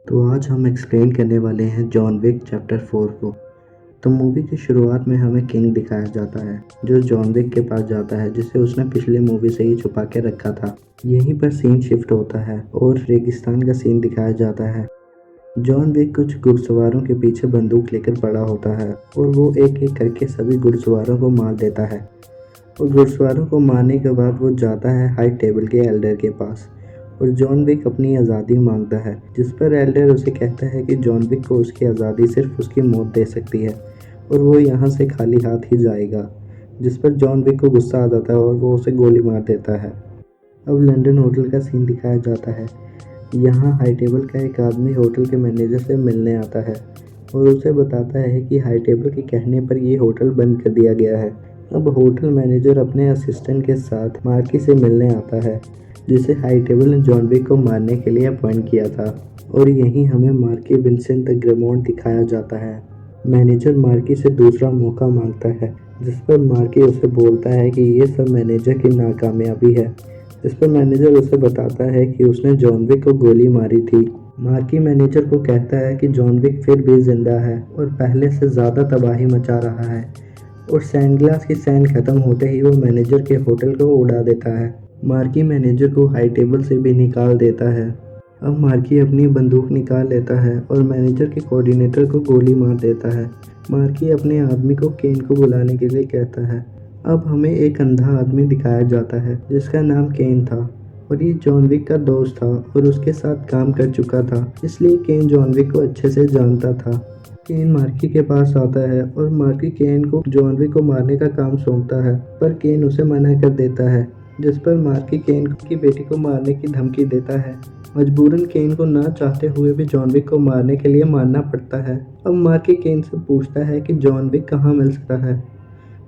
तो आज हम एक्सप्लेन करने वाले हैं जॉन विक चैप्टर 4 को। तो मूवी की शुरुआत में हमें किंग दिखाया जाता है जो जॉन विक के पास जाता है जिसे उसने पिछले मूवी से ही छुपा के रखा था। यहीं पर सीन शिफ्ट होता है और रेगिस्तान का सीन दिखाया जाता है। जॉन विक कुछ घुड़सवारों के पीछे बंदूक लेकर पड़ा होता है और वो एक एक करके सभी घुड़सवारों को मार देता है। और घुड़सवारों को मारने के बाद वो जाता है हाई टेबल के एल्डर के पास और जॉन विक अपनी आज़ादी मांगता है, जिस पर एल्डर उसे कहता है कि जॉन विक को उसकी आज़ादी सिर्फ उसकी मौत दे सकती है और वो यहाँ से खाली हाथ ही जाएगा। जिस पर जॉन विक को गुस्सा आ जाता है और वो उसे गोली मार देता है। अब लंदन होटल का सीन दिखाया जाता है। यहाँ हाई टेबल का एक आदमी होटल के मैनेजर से मिलने आता है और उसे बताता है कि हाई टेबल के कहने पर ये होटल बंद कर दिया गया है। अब होटल मैनेजर अपने असिस्टेंट के साथ मार्की से मिलने आता है जिसे हाई टेबल ने जॉन विक को मारने के लिए अपॉइंट किया था। और यहीं हमें मार्की विंसेंट द ग्रेमोंट दिखाया जाता है। मैनेजर मार्की से दूसरा मौका मांगता है जिस पर मार्की उसे बोलता है कि ये सब मैनेजर की नाकामयाबी है। इस पर मैनेजर उसे बताता है कि उसने जॉन विक को गोली मारी थी। मार्की मैनेजर को कहता है कि जॉन विक फिर भी जिंदा है और पहले से ज़्यादा तबाही मचा रहा है और सैनग्लास की सैन खत्म होते ही वो मैनेजर के होटल को उड़ा देता है। मार्की मैनेजर को हाई टेबल से भी निकाल देता है। अब मार्की अपनी बंदूक निकाल लेता है और मैनेजर के कोऑर्डिनेटर को गोली मार देता है। मार्की अपने आदमी को केन को बुलाने के लिए कहता है। अब हमें एक अंधा आदमी दिखाया जाता है जिसका नाम केन था और ये जॉन विक का दोस्त था और उसके साथ काम कर चुका था, इसलिए केन जॉन विक को अच्छे से जानता था। केन मार्की के पास आता है और मार्की केन को जॉन विक को मारने का काम सौंपता है, पर केन उसे मना कर देता है, जिस पर मार्की केन की बेटी को मारने की धमकी देता है। मजबूरन केन को ना चाहते हुए भी जॉन विक को मारने के लिए मानना पड़ता है। अब मार्की केन से पूछता है कि जॉन विक कहाँ मिल सकता है,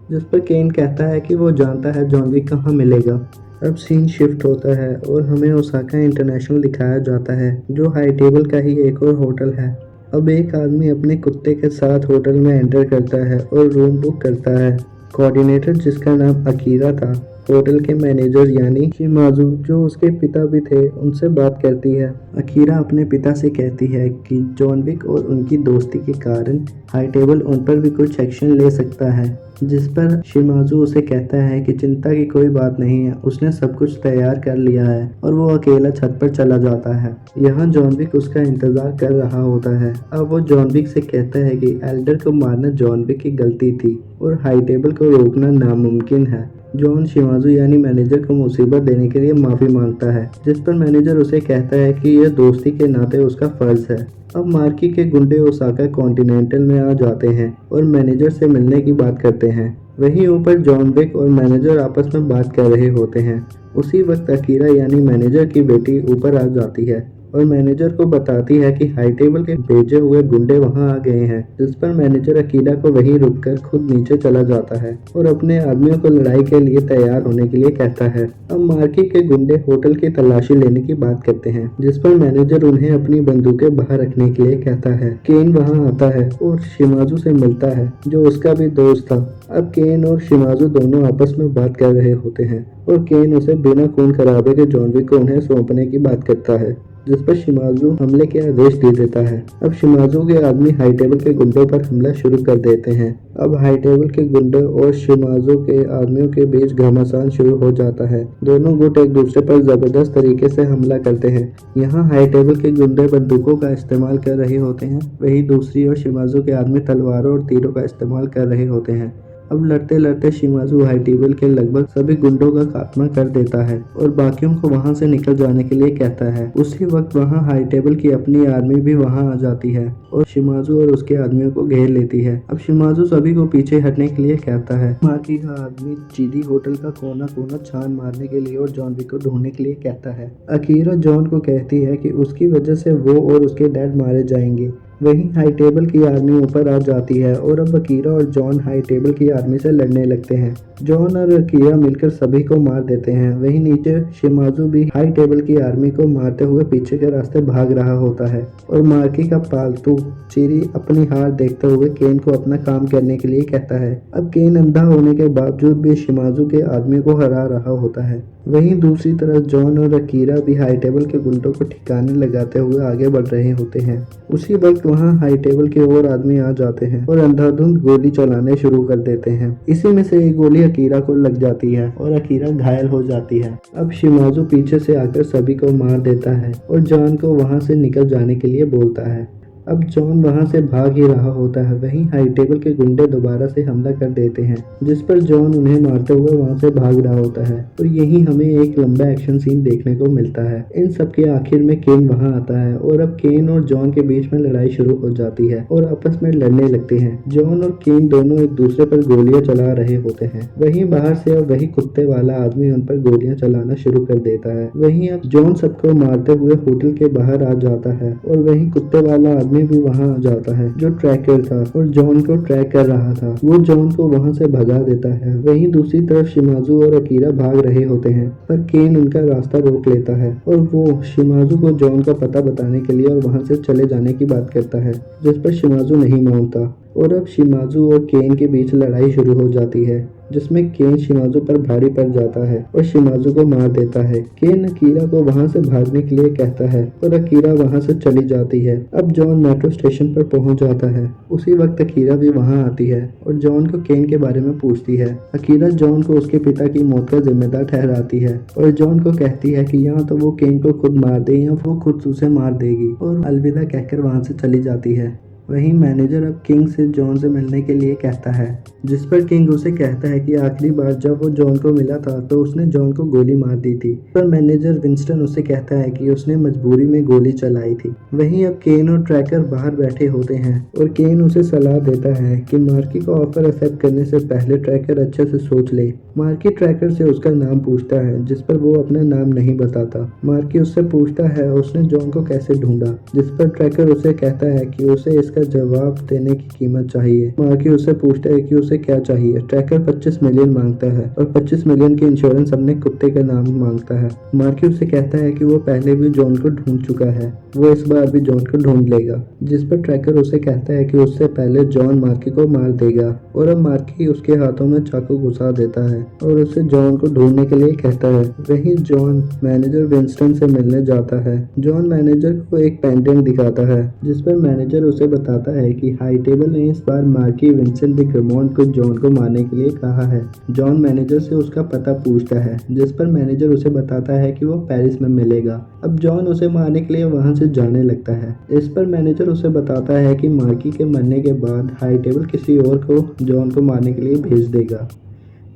जिस पर केन कहता है कि वो जानता है जॉन विक कहाँ मिलेगा। अब सीन शिफ्ट होता है और हमें ओसाका इंटरनेशनल दिखाया जाता है जो हाई टेबल का ही एक और होटल है। अब एक आदमी अपने कुत्ते के साथ होटल में एंटर करता है और रूम बुक करता है। कोऑर्डिनेटर जिसका नाम अकीरा था होटल के मैनेजर यानी शिमाजू जो उसके पिता भी थे उनसे बात करती है। अकीरा अपने पिता से कहती है कि जॉन विक और उनकी दोस्ती के कारण हाई टेबल उन पर भी कुछ एक्शन ले सकता है, जिस पर शिमाजू उसे कहता है कि चिंता की कोई बात नहीं है, उसने सब कुछ तैयार कर लिया है और वो अकेला छत पर चला जाता है। यहाँ जॉन विक उसका इंतजार कर रहा होता है। अब वो जॉन विक से कहता है कि एल्डर को मारना जॉन विक की गलती थी और हाई टेबल को रोकना नामुमकिन है। जॉन शिमाजू यानी मैनेजर को मुसीबत देने के लिए माफी मांगता है, जिस पर मैनेजर उसे कहता है कि यह दोस्ती के नाते उसका फर्ज है। अब मार्की के गुंडे ओसाका कॉन्टिनेंटल में आ जाते हैं और मैनेजर से मिलने की बात करते हैं। वहीं ऊपर जॉन विक और मैनेजर आपस में बात कर रहे होते हैं। उसी वक्त अकीरा यानी मैनेजर की बेटी ऊपर आ जाती है और मैनेजर को बताती है कि हाई टेबल के भेजे हुए गुंडे वहां आ गए हैं, जिस पर मैनेजर अकीरा को वहीं रुककर खुद नीचे चला जाता है और अपने आदमियों को लड़ाई के लिए तैयार होने के लिए कहता है। अब मार्की के गुंडे होटल की तलाशी लेने की बात करते हैं, जिस पर मैनेजर उन्हें अपनी बंदूकें बाहर रखने के लिए कहता है। केन वहां आता है और शिमाजू से मिलता है जो उसका भी दोस्त था। अब केन और शिमाजू दोनों आपस में बात कर रहे होते हैं और केन उसे बिना खून खराबे के जॉन विक को उन्हें सौंपने की बात करता है, जिस पर शिमाजू हमले के आदेश दे देता है। अब शिमाजू के आदमी हाई टेबल के गुंडों पर हमला शुरू कर देते हैं। अब हाई टेबल के गुंडों और शिमाजू के आदमियों के बीच घमासान शुरू हो जाता है। दोनों गुट एक दूसरे पर जबरदस्त तरीके से हमला करते हैं। यहाँ हाई टेबल के गुंडे बंदूकों का इस्तेमाल कर रहे होते हैं, वहीं दूसरी ओर शिमाजू के आदमी तलवारों और तीरों का इस्तेमाल कर रहे होते हैं। अब लड़ते लड़ते शिमाजू हाई टेबल के लगभग सभी गुंडों का खात्मा कर देता है और बाकियों को वहां से निकल जाने के लिए कहता है। उसी वक्त वहां हाई टेबल की अपनी आर्मी भी वहां आ जाती है और शिमाजू और उसके आदमियों को घेर लेती है। अब शिमाजू सभी को पीछे हटने के लिए कहता है। मार्की का आदमी जीडी होटल का कोना कोना छान मारने के लिए और जॉन विक को ढूंढने के लिए कहता है। अकीरा जॉन को कहती है कि उसकी वजह से वो और उसके डैड मारे जाएंगे, वहीं हाई टेबल की आर्मी ऊपर आ जाती है और अब अकीरा और जॉन हाई टेबल की आर्मी से लड़ने लगते हैं। जॉन और अकीरा मिलकर सभी को मार देते हैं। वहीं नीचे शिमाजू भी हाई टेबल की आर्मी को मारते हुए पीछे के रास्ते भाग रहा होता है और मार्की का पालतू चीरी अपनी हार देखते हुए केन को अपना काम करने के लिए कहता है। अब केन अंधा होने के बावजूद भी शिमाजू के आदमी को हरा रहा होता है। वहीं दूसरी तरफ जॉन और अकीरा भी हाई टेबल के गुंडों को ठिकाने लगाते हुए आगे बढ़ रहे होते हैं। उसी वक्त वहां हाई टेबल के और आदमी आ जाते हैं और अंधाधुंध गोली चलाने शुरू कर देते हैं। इसी में से एक गोली अकीरा को लग जाती है और अकीरा घायल हो जाती है। अब शिमाजू पीछे से आकर सभी को मार देता है और जॉन को वहां से निकल जाने के लिए बोलता है। अब जॉन वहां से भाग ही रहा होता है। वहीं हाई टेबल के गुंडे दोबारा से हमला कर देते हैं, जिस पर जॉन उन्हें मारते हुए वहां से भाग रहा होता है और यही हमें एक लंबा एक्शन सीन देखने को मिलता है। इन सब के आखिर में केन वहां आता है और अब केन और जॉन के बीच में लड़ाई शुरू हो जाती है और आपस में लड़ने लगते हैं। जॉन और केन दोनों एक दूसरे पर गोलियां चला रहे होते हैं। वहीं बाहर से अब वही कुत्ते वाला आदमी उन पर गोलियां चलाना शुरू कर देता है। वहीं अब जॉन सबको मारते हुए होटल के बाहर आ जाता है और वही कुत्ते वाला आदमी भी वहां आ जाता है जो ट्रैकर था और जॉन को ट्रैक कर रहा था। वो जॉन को वहां से भगा देता है। वहीं दूसरी तरफ शिमाजू और अकीरा भाग रहे होते हैं पर केन उनका रास्ता रोक लेता है और वो शिमाजू को जॉन का पता बताने के लिए और वहां से चले जाने की बात करता है, जिस पर शिमाजू नहीं मानता और अब शिमाजू और केन के बीच लड़ाई शुरू हो जाती है, जिसमें केन शिमाजू पर भारी पड़ जाता है और शिमाजू को मार देता है। केन अकीरा को वहां से भागने के लिए कहता है और अकीरा वहां से चली जाती है। अब जॉन मेट्रो स्टेशन पर पहुंच जाता है। उसी वक्त अकीरा भी वहां आती है और जॉन को केन के बारे में पूछती है। अकीरा जॉन को उसके पिता की मौत का जिम्मेदार ठहराती है और जॉन को कहती है कि या तो वो केन को खुद मार दे या वो खुद उसे मार देगी और अलविदा कहकर वहां से चली जाती है। वहीं मैनेजर अब किंग से जॉन से मिलने के लिए कहता है, जिस पर किंग उसे कहता है कि आखिरी बार जब वो जॉन को मिला था तो उसने जॉन को गोली मार दी थी। पर मैनेजर विंस्टन उसे कहता है कि उसने मजबूरी में गोली चलाई थी। वहीं अब केन और ट्रैकर बाहर बैठे होते हैं और केन उसे सलाह देता है कि मार्की को ऑफर एक्सेप्ट करने से पहले ट्रैकर अच्छे से सोच ले। मार्की ट्रैकर से उसका नाम पूछता है, जिस पर वो अपना नाम नहीं बताता। मार्की उससे पूछता है उसने जॉन को कैसे ढूंढा, जिस पर ट्रैकर उसे कहता है कि उसे इसका जवाब देने की कीमत चाहिए। मार्की उससे पूछता है कि उसे क्या चाहिए। ट्रैकर 25 मिलियन मांगता है और 25 मिलियन की इंश्योरेंस अपने कुत्ते का नाम मांगता है। मार्की उससे कहता है कि वो पहले भी जॉन को ढूंढ चुका है, वो इस बार भी जॉन को ढूंढ लेगा, जिस पर ट्रैकर उसे कहता है कि उससे पहले जॉन मार्की को मार देगा और अब मार्की उसके हाथों में चाकू घुसा देता है और उसे जॉन को ढूंढने के लिए कहता है। वहीं जॉन मैनेजर विंस्टन से मिलने जाता है। जॉन मैनेजर को एक पेंडेंट दिखाता है, जिस पर मैनेजर उसे बताता है कि हाई टेबल ने इस बार मार्की विंसेंट डी ग्रमोंट को जॉन को मारने के लिए कहा है। जॉन मैनेजर से उसका पता पूछता है, जिस पर मैनेजर उसे बताता है कि वो पेरिस में मिलेगा। अब जॉन उसे मारने के लिए वहां से जाने लगता है। इस पर मैनेजर उसे बताता है कि मार्की के मरने के बाद हाई टेबल किसी और को जॉन को मारने के लिए भेज देगा।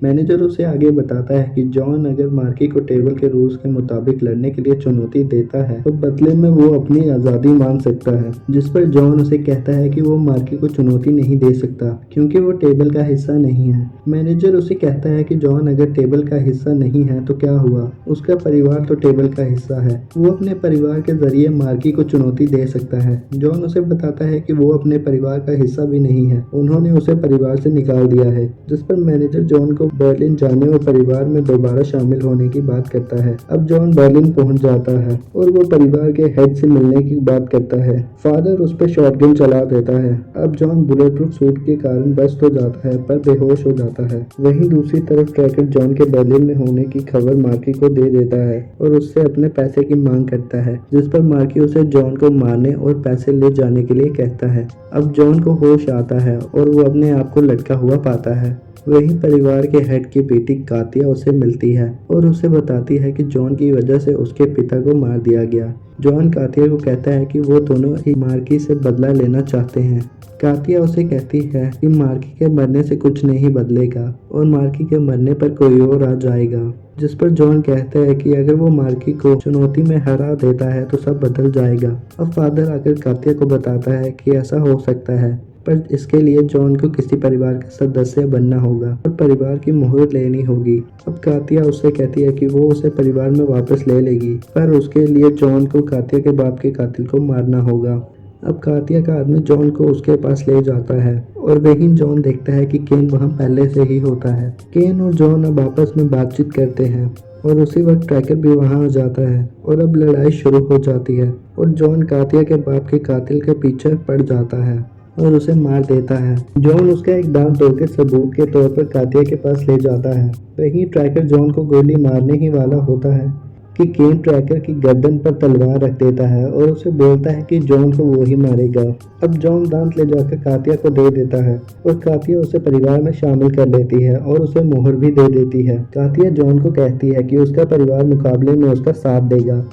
मैनेजर उसे आगे बताता है कि जॉन अगर मार्की को टेबल के रूल्स के मुताबिक लड़ने के लिए चुनौती देता है तो बदले में वो अपनी आज़ादी मांग सकता है, जिस पर जॉन उसे कहता है कि वो मार्की को चुनौती नहीं दे सकता क्योंकि वो टेबल का हिस्सा नहीं है। मैनेजर उसे कहता है कि जॉन अगर टेबल का हिस्सा नहीं है तो क्या हुआ, उसका परिवार तो टेबल का हिस्सा है, वो अपने परिवार के जरिए मार्की को चुनौती दे सकता है। जॉन उसे बताता है कि वो अपने परिवार का हिस्सा भी नहीं है, उन्होंने उसे परिवार से निकाल दिया है, जिस पर मैनेजर जॉन को बर्लिन जाने और परिवार में दोबारा शामिल होने की बात करता है। अब जॉन बर्लिन पहुंच जाता है और वो परिवार के हेड से मिलने की बात करता है। फादर उस पर शॉटगन चला देता है। अब जॉन बुलेट प्रूफ सूट के कारण बच तो जाता है पर बेहोश हो जाता है। वहीं दूसरी तरफ ट्रैकर जॉन के बर्लिन में होने की खबर मार्की को दे देता है और उससे अपने पैसे की मांग करता है, जिस पर मार्की उसे जॉन को मारने और पैसे ले जाने के लिए कहता है। अब जॉन को होश आता है और वो अपने आप को लटका हुआ पाता है। वहीं परिवार के हेड की बेटी कातिया उसे मिलती है और उसे बताती है कि जॉन की वजह से उसके पिता को मार दिया गया। जॉन कातिया को कहता है कि वो दोनों ही मार्की से बदला लेना चाहते हैं। कातिया उसे कहती है कि मार्की के मरने से कुछ नहीं बदलेगा और मार्की के मरने पर कोई और आ जाएगा, जिस पर जॉन कहता है कि अगर वो मार्की को चुनौती में हरा देता है तो सब बदल जाएगा। अब फादर आकर कातिया को बताता है कि ऐसा हो सकता है पर इसके लिए जॉन को किसी परिवार का सदस्य बनना होगा और परिवार की मोहर लेनी होगी। अब कातिया उससे कहती है कि वो उसे परिवार में वापस ले लेगी पर उसके लिए जॉन को कातिया के बाप के कातिल को मारना होगा। अब कातिया का आदमी जॉन को उसके पास ले जाता है और वहीं जॉन देखता है कि केन वहाँ पहले से ही होता है। केन और जॉन अब आपस में बातचीत करते हैं और उसी वक्त ट्रैकर भी वहाँ आ जाता है और अब लड़ाई शुरू हो जाती है और जॉन कातिया के बाप के कातिल के पीछे पड़ जाता है और उसे मार देता है। जॉन उसका एक दांत तोड़कर सबूत के तौर पर कातिया के पास ले जाता है। वहीं ट्रैकर जॉन को गोली मारने ही वाला होता है कि केन ट्रैकर की गर्दन पर तलवार रख देता है और उसे बोलता है कि जॉन को वो ही मारेगा। अब जॉन दांत ले जाकर कातिया को दे देता है और कातिया उसे परिवार में शामिल कर लेती है और उसे मोहर भी दे देती है। कातिया जॉन को कहती है कि उसका परिवार मुकाबले में उसका साथ देगा।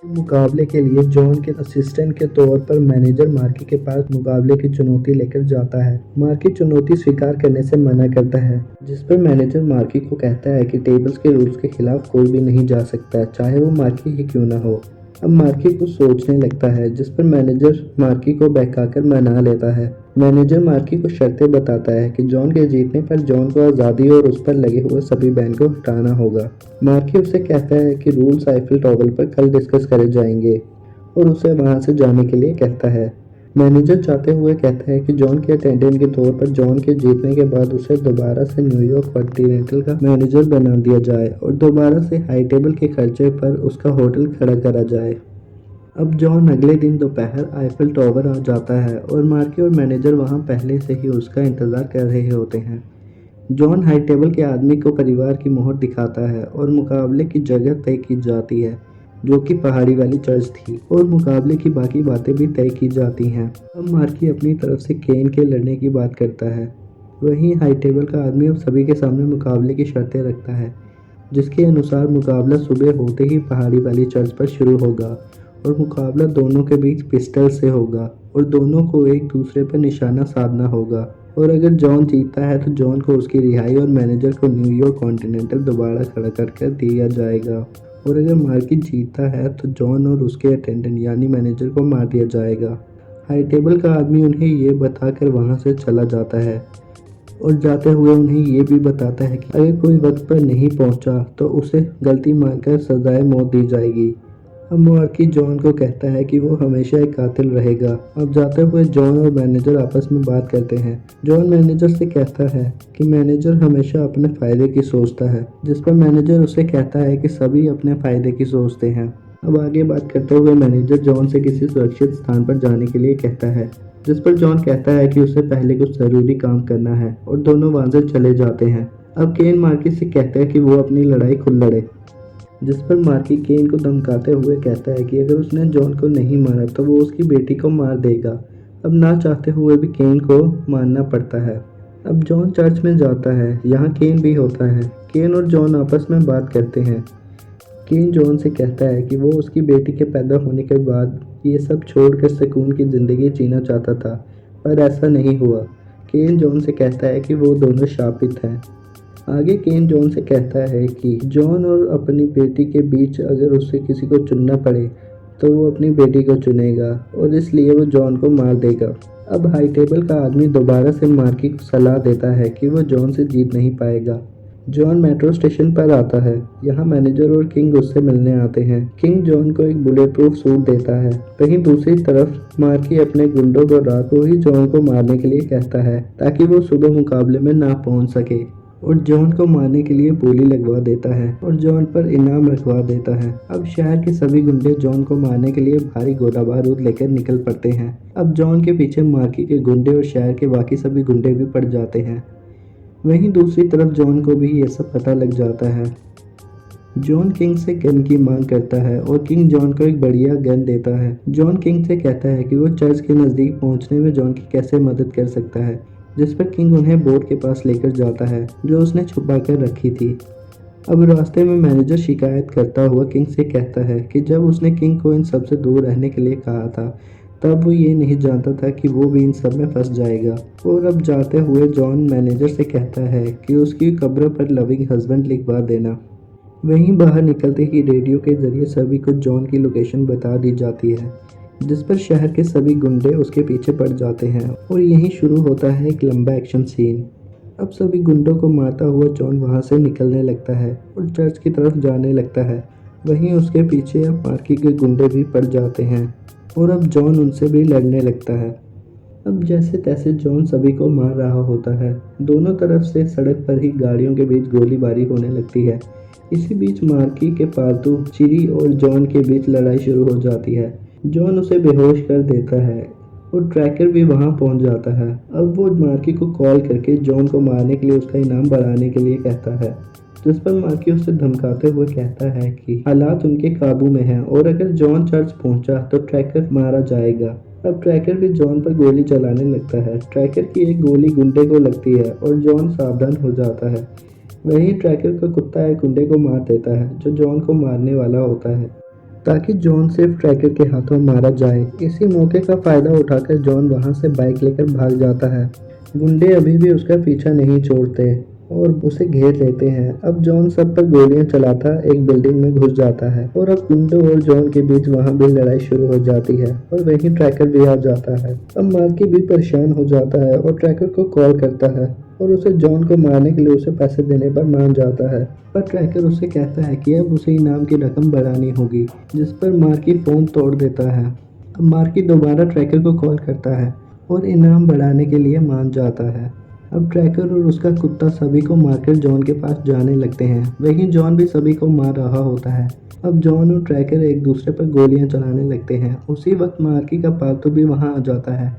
मुकाबले के लिए जॉन के असिस्टेंट के तौर पर मैनेजर मार्की के पास मुकाबले की चुनौती लेकर जाता है। मार्की चुनौती स्वीकार करने से मना करता है, जिस पर मैनेजर मार्की को कहता है कि टेबल्स के रूल्स के खिलाफ कोई भी नहीं जा सकता, चाहे वो मार्की ही क्यों ना हो। अब मार्की कुछ सोचने लगता है, जिस पर मैनेजर मार्की को बहकाकर मना लेता है। मैनेजर मार्की को शर्तें बताता है कि जॉन के जीतने पर जॉन को आज़ादी और उस पर लगे हुए सभी बैन को हटाना होगा। मार्की उसे कहता है कि रूल्स आईफिल टॉवर पर कल डिस्कस करे जाएंगे और उसे वहां से जाने के लिए कहता है। मैनेजर चाहते हुए कहता है कि जॉन के अटेंडेंट के तौर पर जॉन के जीतने के बाद उसे दोबारा से न्यूयॉर्क कॉन्टिनेंटल का मैनेजर बना दिया जाए और दोबारा से हाई टेबल के खर्चे पर उसका होटल खड़ा करा जाए। अब जॉन अगले दिन दोपहर आईफिल टॉवर आ जाता है और मार्की और मैनेजर वहां पहले से ही उसका इंतजार कर रहे होते हैं। जॉन हाई टेबल के आदमी को परिवार की मोहर दिखाता है और मुकाबले की जगह तय की जाती है, जो कि पहाड़ी वाली चर्च थी, और मुकाबले की बाकी बातें भी तय की जाती हैं। अब मार्की अपनी तरफ से केन के लड़ने की बात करता है। वहीं हाई टेबल का आदमी अब सभी के सामने मुकाबले की शर्तें रखता है, जिसके अनुसार मुकाबला सुबह होते ही पहाड़ी वाली चर्च पर शुरू होगा और मुकाबला दोनों के बीच पिस्टल से होगा और दोनों को एक दूसरे पर निशाना साधना होगा। और अगर जॉन जीतता है तो जॉन को उसकी रिहाई और मैनेजर को न्यूयॉर्क कॉन्टिनेंटल दोबारा खड़ा कर दिया जाएगा, और अगर मार्की जीतता है तो जॉन और उसके अटेंडेंट यानी मैनेजर को मार दिया जाएगा। हाई टेबल का आदमी उन्हें ये बताकर वहाँ से चला जाता है और जाते हुए उन्हें ये भी बताता है कि अगर कोई वक्त पर नहीं पहुँचा तो उसे गलती मानकर सजाए मौत दी जाएगी। अब मार्की जॉन को कहता है कि वो हमेशा एक कातिल रहेगा। अब जाते हुए जॉन और मैनेजर आपस में बात करते हैं। जॉन मैनेजर से कहता है कि मैनेजर हमेशा अपने फायदे की सोचता है, जिस पर मैनेजर उसे कहता है कि सभी अपने फायदे की सोचते हैं। अब आगे बात करते हुए मैनेजर जॉन से किसी सुरक्षित स्थान पर जाने के लिए कहता है, जिस पर जॉन कहता है कि उसे पहले कुछ जरूरी काम करना है और दोनों वहां से चले जाते हैं। अब केन मार्की से कहता है कि वो अपनी लड़ाई खुद लड़े, जिस पर मार्की केन को धमकाते हुए कहता है कि अगर उसने जॉन को नहीं मारा तो वो उसकी बेटी को मार देगा। अब ना चाहते हुए भी केन को मारना पड़ता है। अब जॉन चर्च में जाता है, यहाँ केन भी होता है। केन और जॉन आपस में बात करते हैं। केन जॉन से कहता है कि वो उसकी बेटी के पैदा होने के बाद ये सब छोड़कर सुकून की ज़िंदगी जीना चाहता था, पर ऐसा नहीं हुआ। केन जॉन से कहता है कि वो दोनों शापित हैं। आगे केन जॉन से कहता है कि जॉन और अपनी बेटी के बीच अगर उसे किसी को चुनना पड़े तो वो अपनी बेटी को चुनेगा और इसलिए वो जॉन को मार देगा। अब हाई टेबल का आदमी दोबारा से मार्की को सलाह देता है कि वो जॉन से जीत नहीं पाएगा। जॉन मेट्रो स्टेशन पर आता है। यहाँ मैनेजर और किंग उससे मिलने आते हैं। किंग जॉन को एक बुलेट प्रूफ सूट देता है। वहीं दूसरी तरफ मार्की अपने गुंडों को रात को ही जॉन को मारने के लिए कहता है ताकि वो सुबह मुकाबले में ना पहुंच सके, और जॉन को मारने के लिए बोली लगवा देता है और जॉन पर इनाम रखवा देता है। अब शहर के सभी गुंडे जॉन को मारने के लिए भारी गोला बारूद लेकर निकल पड़ते हैं। अब जॉन के पीछे मार्की के गुंडे और शहर के बाकी सभी गुंडे भी पड़ जाते हैं। वहीं दूसरी तरफ जॉन को भी ये सब पता लग जाता है। जॉन किंग से गन की मांग करता है और किंग जॉन को एक बढ़िया गन देता है। जॉन किंग से कहता है कि वो चर्च के नज़दीक पहुंचने में जॉन की कैसे मदद कर सकता है, जिस पर किंग उन्हें बोट के पास लेकर जाता है जो उसने छुपा कर रखी थी। अब रास्ते में मैनेजर शिकायत करता हुआ किंग से कहता है कि जब उसने किंग को इन सब से दूर रहने के लिए कहा था तब वो ये नहीं जानता था कि वो भी इन सब में फंस जाएगा। और अब जाते हुए जॉन मैनेजर से कहता है कि उसकी कब्र पर लविंग हस्बैंड लिखवा देना। वहीं बाहर निकलते ही रेडियो के जरिए सभी को जॉन की लोकेशन बता दी जाती है, जिस पर शहर के सभी गुंडे उसके पीछे पड़ जाते हैं और यहीं शुरू होता है एक लंबा एक्शन सीन। अब सभी गुंडों को मारता हुआ जॉन वहां से निकलने लगता है और चर्च की तरफ जाने लगता है। वहीं उसके पीछे अब मार्की के गुंडे भी पड़ जाते हैं और अब जॉन उनसे भी लड़ने लगता है। अब जैसे तैसे जॉन सभी को मार रहा होता है। दोनों तरफ से सड़क पर ही गाड़ियों के बीच गोलीबारी होने लगती है। इसी बीच मार्की के पालतू चिरी और जॉन के बीच लड़ाई शुरू हो जाती है। जॉन उसे बेहोश कर देता है और ट्रैकर भी वहां पहुंच जाता है। अब वो मार्की को कॉल करके जॉन को मारने के लिए उसका इनाम बढ़ाने के लिए कहता है, जिस पर मार्की उसे धमकाते हुए कहता है कि हालात उनके काबू में हैं और अगर जॉन चर्च पहुंचा तो ट्रैकर मारा जाएगा। अब ट्रैकर भी जॉन पर गोली चलाने लगता है। ट्रैकर की एक गोली गुंडे को लगती है और जॉन सावधान हो जाता है। वहीं ट्रैकर का कुत्ता एक गुंडे को मार देता है जो जॉन को मारने वाला होता है, ताकि जॉन सिर्फ ट्रैकर के हाथों मारा जाए। इसी मौके का फायदा उठाकर जॉन वहां से बाइक लेकर भाग जाता है। गुंडे अभी भी उसका पीछा नहीं छोड़ते और उसे घेर लेते हैं। अब जॉन सब पर गोलियां चलाता एक बिल्डिंग में घुस जाता है और अब गुंडों और जॉन के बीच वहां भी लड़ाई शुरू हो जाती है और वहीं ट्रैकर भी आ जाता है। अब मार्की भी परेशान हो जाता है और ट्रैकर को कॉल करता है और उसे जॉन को मारने के लिए उसे पैसे देने पर मान जाता है। पर ट्रैकर उससे कहता है कि अब उसे इनाम की रकम बढ़ानी होगी, जिस पर मार्की फोन तोड़ देता है। अब मार्की दोबारा ट्रैकर को कॉल करता है और इनाम बढ़ाने के लिए मान जाता है। अब ट्रैकर और उसका कुत्ता सभी को मारकर जॉन के पास जाने लगते हैं। वहीं जॉन भी सभी को मार रहा होता है। अब जॉन और ट्रैकर एक दूसरे पर गोलियां चलाने लगते हैं। उसी वक्त मार्की का पालतू भी वहां आ जाता है।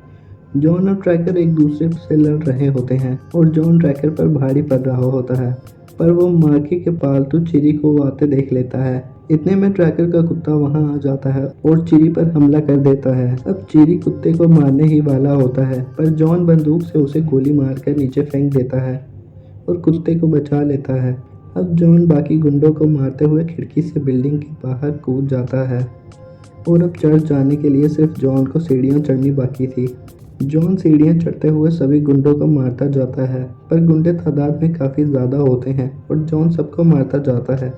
जॉन और ट्रैकर एक दूसरे से लड़ रहे होते हैं और जॉन ट्रैकर पर भारी पड़ रहा होता है, पर वो मार्की के पालतू चिरी को आते देख लेता है। इतने में ट्रैकर का कुत्ता वहां आ जाता है और चिरी पर हमला कर देता है। अब चिरी कुत्ते को मारने ही वाला होता है, पर जॉन बंदूक से उसे गोली मारकर नीचे फेंक देता है और कुत्ते को बचा लेता है। अब जॉन बाकी गुंडों को मारते हुए खिड़की से बिल्डिंग के बाहर कूद जाता है और अब चर्च जाने के लिए सिर्फ जॉन को सीढ़ियां चढ़नी बाकी थी। जॉन सीढ़ियां चढ़ते हुए सभी गुंडों को मारता जाता है, पर गुंडे तादाद में काफ़ी ज़्यादा होते हैं और जॉन सबको मारता जाता है।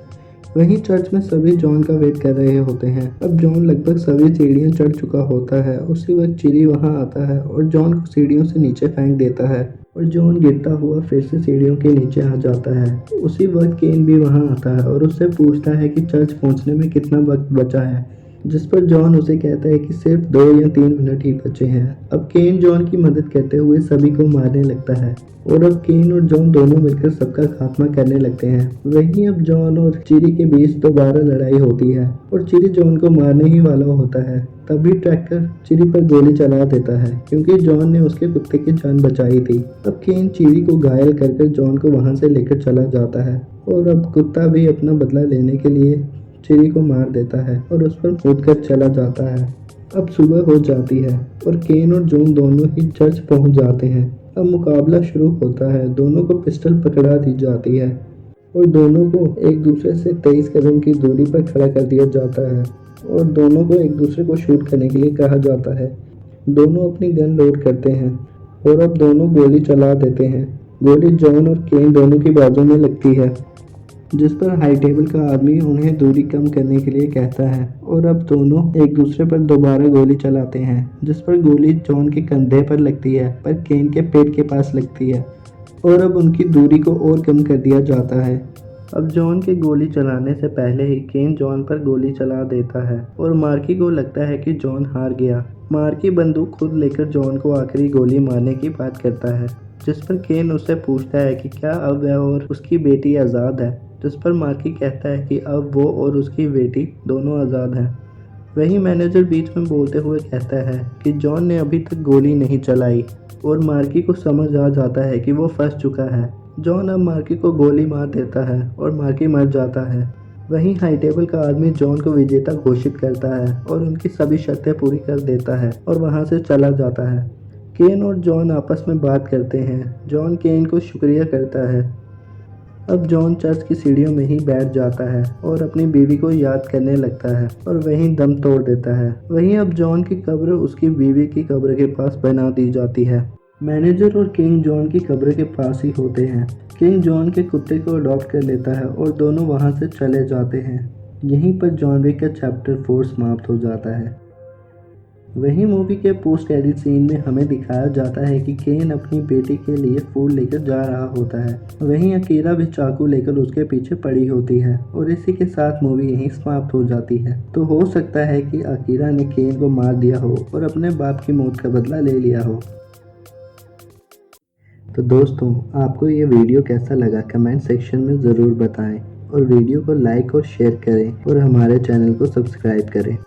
वहीं चर्च में सभी जॉन का वेट कर रहे होते हैं। अब जॉन लगभग सभी सीढ़ियां चढ़ चुका होता है। उसी वक्त चिरी वहां आता है और जॉन को सीढ़ियों से नीचे फेंक देता है और जॉन गिरता हुआ फिर से सीढ़ियों के नीचे आ जाता है। उसी वक्त केन भी वहां आता है और उससे पूछता है कि चर्च पहुंचने में कितना वक्त बचा है, जिस पर जॉन उसे कहता है कि सिर्फ 2 या 3 मिनट ही बचे हैं। अब केन जॉन की मदद करते हुए सभी को मारने लगता है और अब केन और जॉन दोनों मिलकर सबका खात्मा करने लगते हैं। वहीं अब जॉन और चिरी के बीच दोबारा लड़ाई होती है और चिरी जॉन को मारने ही वाला होता है। तभी ट्रैकर चिरी पर गोली चला देता है क्योंकि जॉन ने उसके कुत्ते की जान बचाई थी। अब केन चिरी को घायल करके जॉन को वहां से लेकर चला जाता है और अब कुत्ता भी अपना बदला लेने के लिए चिरी को मार देता है और उस पर कूदकर चला जाता है। अब सुबह हो जाती है और केन और जॉन दोनों ही चर्च पहुंच जाते हैं। अब मुकाबला शुरू होता है। दोनों को पिस्टल पकड़ा दी जाती है और दोनों को एक दूसरे से 23 कदम की दूरी पर खड़ा कर दिया जाता है और दोनों को एक दूसरे को शूट करने के लिए कहा जाता है। दोनों अपनी गन लोड करते हैं और अब दोनों गोली चला देते हैं। गोली जॉन और केन दोनों की बाजू में लगती है, जिस पर हाई टेबल का आदमी उन्हें दूरी कम करने के लिए कहता है और अब दोनों एक दूसरे पर दोबारा गोली चलाते हैं, जिस पर गोली जॉन के कंधे पर लगती है पर केन के पेट के पास लगती है और अब उनकी दूरी को और कम कर दिया जाता है। अब जॉन के गोली चलाने से पहले ही केन जॉन पर गोली चला देता है और मार्की को लगता है कि जॉन हार गया। मार्की बंदूक खुद लेकर जॉन को आखिरी गोली मारने की बात करता है, जिस पर केन उससे पूछता है कि क्या अब वह और उसकी बेटी आज़ाद है, जिस पर मार्की कहता है कि अब वो और उसकी बेटी दोनों आज़ाद हैं। वहीं मैनेजर बीच में बोलते हुए कहता है कि जॉन ने अभी तक गोली नहीं चलाई और मार्की को समझ आ जाता है कि वो फंस चुका है। जॉन अब मार्की को गोली मार देता है और मार्की मर जाता है। वहीं हाई टेबल का आदमी जॉन को विजेता घोषित करता है और उनकी सभी शर्तें पूरी कर देता है और वहां से चला जाता है। केन और जॉन आपस में बात करते हैं। जॉन केन को शुक्रिया करता है। अब जॉन चर्च की सीढ़ियों में ही बैठ जाता है और अपनी बीवी को याद करने लगता है और वहीं दम तोड़ देता है। वहीं अब जॉन की कब्र उसकी बीवी की कब्र के पास बना दी जाती है। मैनेजर और किंग जॉन की कब्र के पास ही होते हैं। किंग जॉन के कुत्ते को अडॉप्ट कर लेता है और दोनों वहां से चले जाते हैं। यहीं पर जॉन विक का चैप्टर 4 समाप्त हो जाता है। वहीं मूवी के पोस्ट एडिट सीन में हमें दिखाया जाता है कि केन अपनी बेटी के लिए फूल लेकर जा रहा होता है। वहीं अकीरा भी चाकू लेकर उसके पीछे पड़ी होती है और इसी के साथ मूवी यहीं समाप्त हो जाती है। तो हो सकता है कि अकीरा ने केन को मार दिया हो और अपने बाप की मौत का बदला ले लिया हो। तो दोस्तों, आपको ये वीडियो कैसा लगा कमेंट सेक्शन में ज़रूर बताएं और वीडियो को लाइक और शेयर करें और हमारे चैनल को सब्सक्राइब करें।